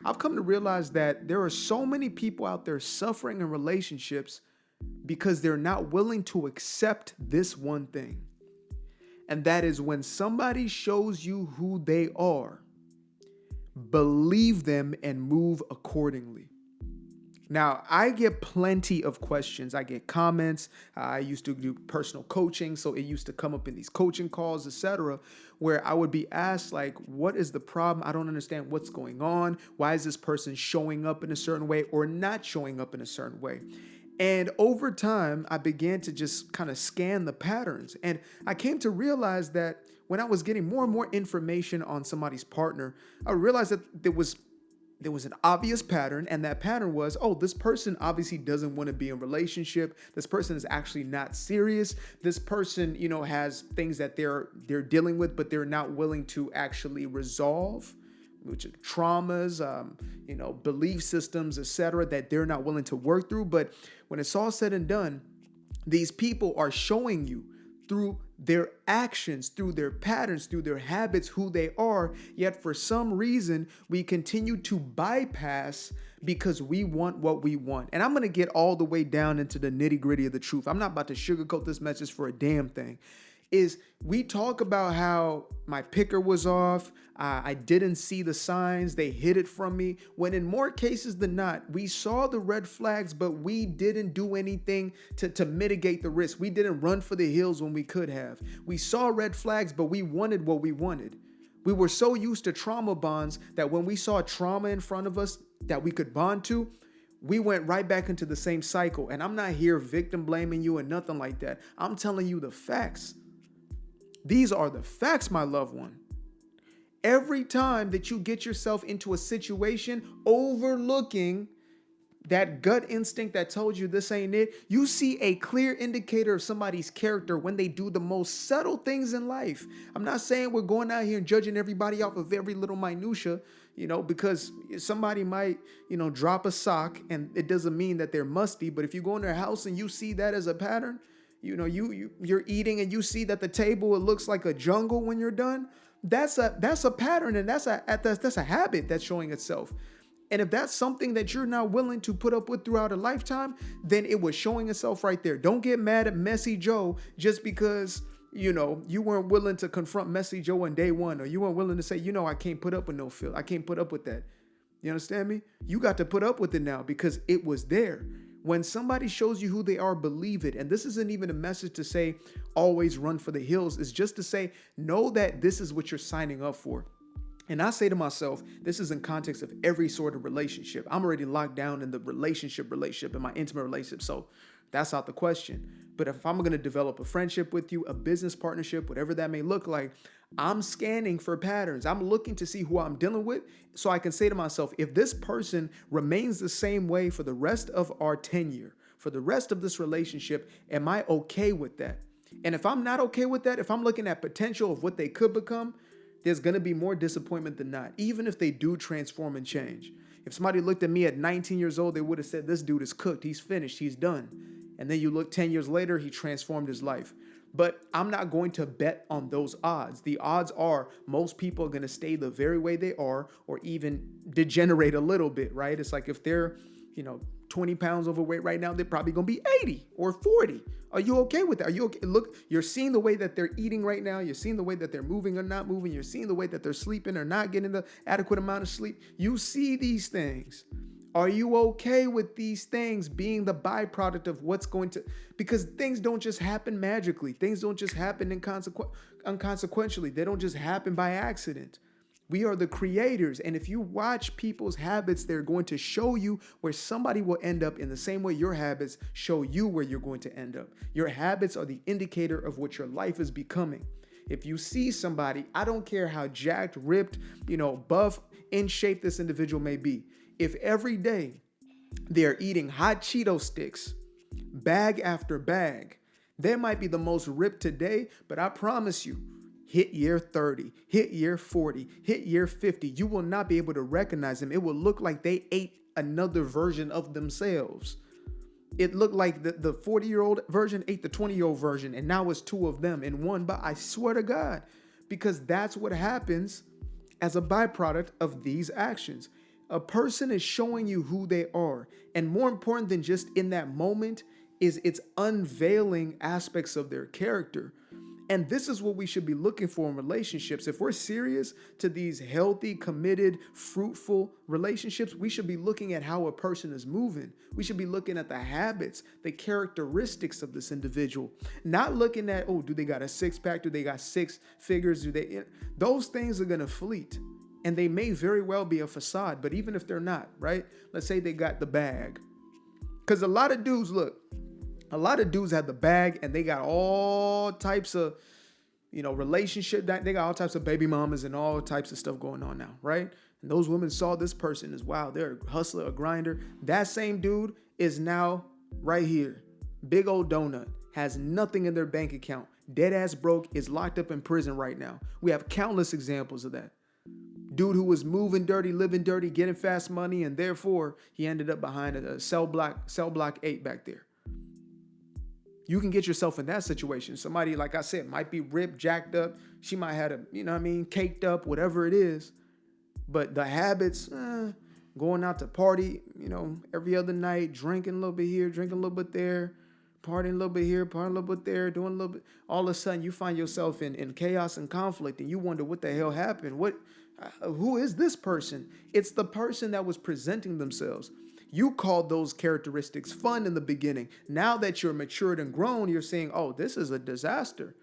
I've come to realize that there are so many people out there suffering in relationships because they're not willing to accept this one thing. And that is when somebody shows you who they are, believe them and move accordingly. Now, I get plenty of questions. I get comments. I used to do personal coaching, so it used to come up in these coaching calls, etc., where I would be asked, like, what is the problem? I don't understand what's going on. Why is this person showing up in a certain way or not showing up in a certain way? And over time, I began to just kind of scan the patterns. And I came to realize that when I was getting more and more information on somebody's partner, I realized that there was an obvious pattern, and that pattern was, oh, this person obviously doesn't want to be in a relationship. This person is actually not serious. This person, has things that they're dealing with, but they're not willing to actually resolve, which are traumas, belief systems, etc., that they're not willing to work through. But when it's all said and done, these people are showing you through their actions, through their patterns, through their habits, who they are. Yet for some reason, we continue to bypass because we want what we want. And I'm going to get all the way down into the nitty gritty of the truth. I'm not about to sugarcoat this message for a damn thing. Is we talk about how my picker was off, I didn't see the signs, they hid it from me, when in more cases than not, we saw the red flags, but we didn't do anything to mitigate the risk. We didn't run for the hills when we could have. We saw red flags, but we wanted what we wanted. We were so used to trauma bonds that when we saw trauma in front of us that we could bond to, we went right back into the same cycle. And I'm not here victim blaming you and nothing like that. I'm telling you the facts. These are the facts, my loved one. Every time that you get yourself into a situation overlooking that gut instinct that told you this ain't it, you see a clear indicator of somebody's character when they do the most subtle things in life. I'm not saying we're going out here and judging everybody off of every little minutia, because somebody might, drop a sock and it doesn't mean that they're musty. But if you go in their house and you see that as a pattern, you're eating and you see that the table, it looks like a jungle when you're done. That's a pattern, and that's a habit that's showing itself. And if that's something that you're not willing to put up with throughout a lifetime, then it was showing itself right there. Don't get mad at Messy Joe just because, you weren't willing to confront Messy Joe on day one, or you weren't willing to say, I can't put up with no Phil. I can't put up with that. You understand me? You got to put up with it now because it was there. When somebody shows you who they are, believe it. And this isn't even a message to say, always run for the hills. It's just to say, know that this is what you're signing up for. And I say to myself, this is in context of every sort of relationship. I'm already locked down in the relationship, in my intimate relationship. So that's out the question. But if I'm going to develop a friendship with you, a business partnership, whatever that may look like, I'm scanning for patterns. I'm looking to see who I'm dealing with so I can say to myself, if this person remains the same way for the rest of our tenure, for the rest of this relationship, am I okay with that? And if I'm not okay with that, if I'm looking at potential of what they could become, there's going to be more disappointment than not, even if they do transform and change. If somebody looked at me at 19 years old, they would have said, this dude is cooked. He's finished. He's done. And then you look 10 years later, he transformed his life. But I'm not going to bet on those odds. The odds are most people are going to stay the very way they are or even degenerate a little bit, right? It's like if they're, 20 pounds overweight right now, they're probably going to be 80 or 40. Are you okay with that? Are you okay? Look, you're seeing the way that they're eating right now. You're seeing the way that they're moving or not moving. You're seeing the way that they're sleeping or not getting the adequate amount of sleep. You see these things. Are you okay with these things being the byproduct of what's going to, because things don't just happen magically. Things don't just happen inconsequentially. They don't just happen by accident. We are the creators. And if you watch people's habits, they're going to show you where somebody will end up in the same way your habits show you where you're going to end up. Your habits are the indicator of what your life is becoming. If you see somebody, I don't care how jacked, ripped, buff, in shape this individual may be. If every day they're eating hot Cheeto sticks, bag after bag, they might be the most ripped today, but I promise you, hit year 30, hit year 40, hit year 50, you will not be able to recognize them. It will look like they ate another version of themselves. It looked like the 40-year-old version ate the 20-year-old version, and now it's two of them in one. But I swear to God, because that's what happens as a byproduct of these actions. A person is showing you who they are. And more important than just in that moment is it's unveiling aspects of their character. And this is what we should be looking for in relationships. If we're serious to these healthy, committed, fruitful relationships, we should be looking at how a person is moving. We should be looking at the habits, the characteristics of this individual. Not looking at, oh, do they got a six-pack? Do they got six figures? Those things are going to fleet. And they may very well be a facade, but even if they're not, right? Let's say they got the bag. Because a lot of dudes have the bag and they got all types of, relationship. They got all types of baby mamas and all types of stuff going on now, right? And those women saw this person as, wow, they're a hustler, a grinder. That same dude is now right here. Big old donut, has nothing in their bank account. Dead ass broke, is locked up in prison right now. We have countless examples of that. Dude who was moving dirty, living dirty, getting fast money, and therefore he ended up behind a cell block 8 back there. You can get yourself in that situation. Somebody, like I said, might be ripped, jacked up. She might have caked up, whatever it is. But the habits, going out to party, every other night, drinking a little bit here, drinking a little bit there, partying a little bit here, partying a little bit there, doing a little bit. All of a sudden, you find yourself in chaos and conflict, and you wonder what the hell happened. Who is this person? It's the person that was presenting themselves. You called those characteristics fun in the beginning. Now that you're matured and grown, you're saying, oh, this is a disaster.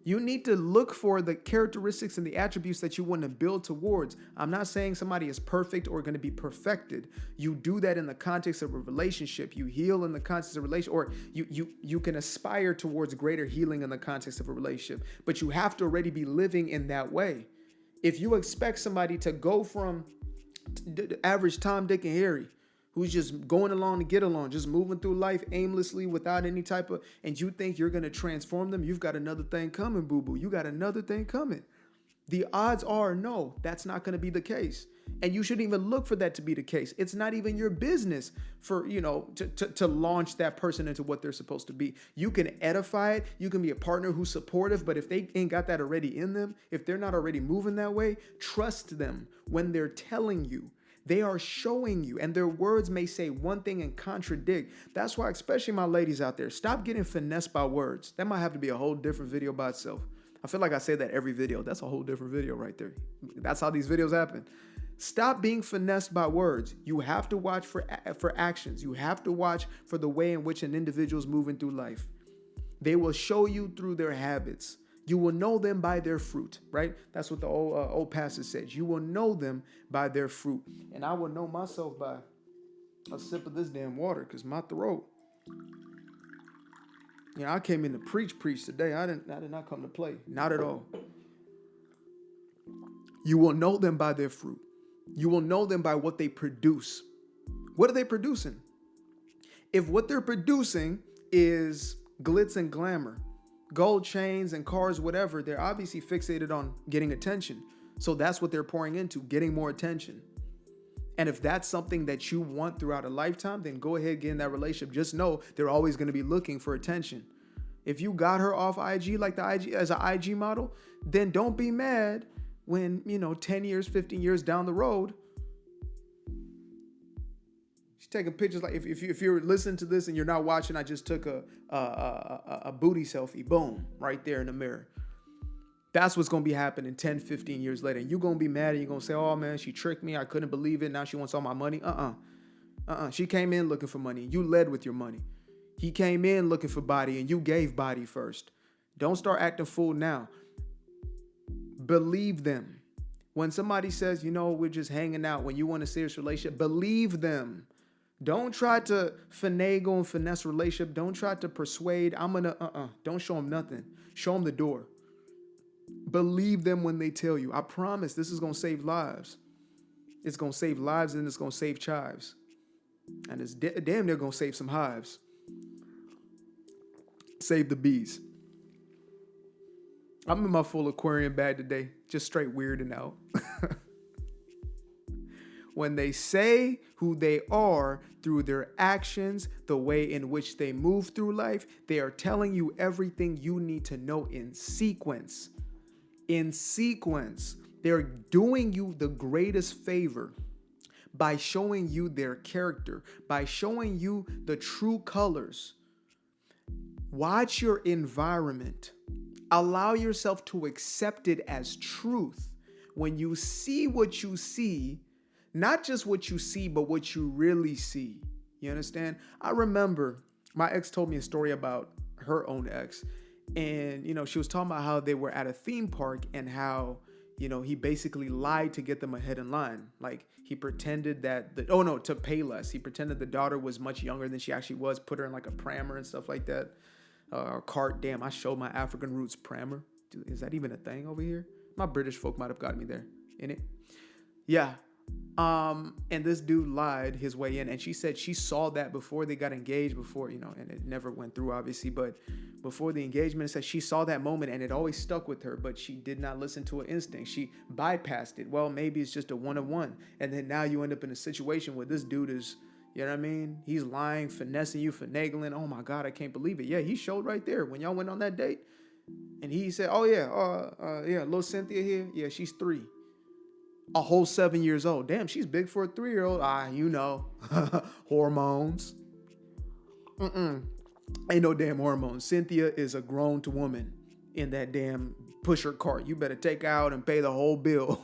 You need to look for the characteristics and the attributes that you want to build towards. I'm not saying somebody is perfect or going to be perfected. You do that in the context of a relationship. You heal in the context of a relationship, or you can aspire towards greater healing in the context of a relationship. But you have to already be living in that way. If you expect somebody to go from average Tom, Dick, and Harry, who's just going along to get along, just moving through life aimlessly without any type of, and you think you're going to transform them, you've got another thing coming, boo-boo. You got another thing coming. The odds are no, that's not going to be the case. And you shouldn't even look for that to be the case. It's not even your business for, to launch that person into what they're supposed to be. You can edify it. You can be a partner who's supportive, but if they ain't got that already in them, if they're not already moving that way, trust them when they're telling you. They are showing you, and their words may say one thing and contradict. That's why, especially my ladies out there, stop getting finessed by words. That might have to be a whole different video by itself. I feel like I say that every video. That's a whole different video right there. That's how these videos happen. Stop being finessed by words. You have to watch for actions. You have to watch for the way in which an individual is moving through life. They will show you through their habits. You will know them by their fruit, right? That's what the old pastor said. You will know them by their fruit. And I will know myself by a sip of this damn water because my throat. I came in to preach today. I did not come to play. Not at all. You will know them by their fruit. You will know them by what they produce. What are they producing? If what they're producing is glitz and glamour, gold chains and cars, whatever, they're obviously fixated on getting attention. So that's what they're pouring into, getting more attention. And if that's something that you want throughout a lifetime, then go ahead, get in that relationship. Just know they're always going to be looking for attention. If you got her off IG like the IG as an IG model, then don't be mad when, 10 years, 15 years down the road, she's taking pictures. Like if you're listening to this and you're not watching, I just took a booty selfie, boom, right there in the mirror. That's what's going to be happening 10, 15 years later. And you're going to be mad and you're going to say, oh man, she tricked me. I couldn't believe it. Now she wants all my money. She came in looking for money. You led with your money. He came in looking for body and you gave body first. Don't start acting fool now. Believe them. When somebody says, we're just hanging out, when you want a serious relationship, believe them. Don't try to finagle and finesse a relationship. Don't try to persuade. Don't show them nothing. Show them the door. Believe them when they tell you. I promise this is going to save lives. It's going to save lives and it's going to save chives. And it's damn near going to save some hives. Save the bees. I'm in my full aquarium bag today. Just straight weirding out. When they say who they are through their actions, the way in which they move through life, they are telling you everything you need to know in sequence. In sequence. They're doing you the greatest favor by showing you their character, by showing you the true colors. Watch your environment. Allow yourself to accept it as truth. When you see what you see, not just what you see, but what you really see. You understand? I remember my ex told me a story about her own ex. And, she was talking about how they were at a theme park and how, he basically lied to get them ahead in line. Like, he pretended that to pay less. He pretended the daughter was much younger than she actually was, put her in like a prammer and stuff like that. Or cart. Damn, I showed my African roots prammer. Dude, is that even a thing over here? My British folk might have got me there. In it? Yeah. And this dude lied his way in, and she said she saw that before they got engaged, and it never went through, obviously, but before the engagement, it said she saw that moment and it always stuck with her, but she did not listen to her instinct. She bypassed it. Well, maybe it's just a one-on-one. And then now you end up in a situation where this dude is, you know what I mean? He's lying, finessing you, finagling. Oh my God, I can't believe it. Yeah, he showed right there when y'all went on that date. And he said, oh yeah, little Cynthia here. Yeah, she's 3. A whole 7 years old. Damn, she's big for a 3-year-old. Hormones. Ain't no damn hormones. Cynthia is a grown woman in that damn pusher cart. You better take out and pay the whole bill.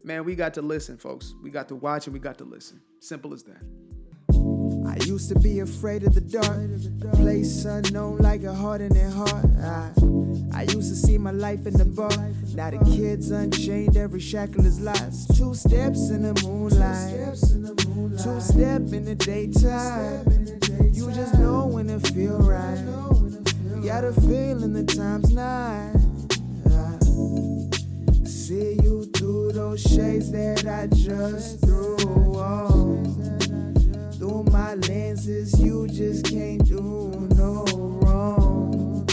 Man, we got to listen, folks. We got to watch and we got to listen. Simple as that. I used to be afraid of the dark, place unknown like a heart in their heart. I used to see my life in the bar. Now the kids unchained, every shackle is lost. 2 steps in the moonlight, 2 step in the daytime. You just know when it feel right. You got a feeling the time's not. See you through those shades that I just threw on. Through my lenses, you just can't do no wrong.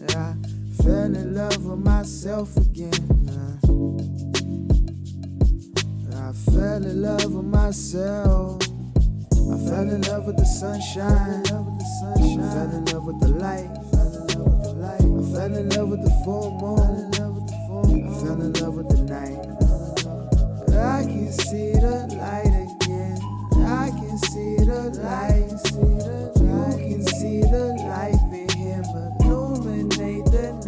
I fell in love with myself again. I fell in love with myself. I fell in love with the sunshine. I fell in love with the light. I fell in love with the full moon. I fell in love with the night.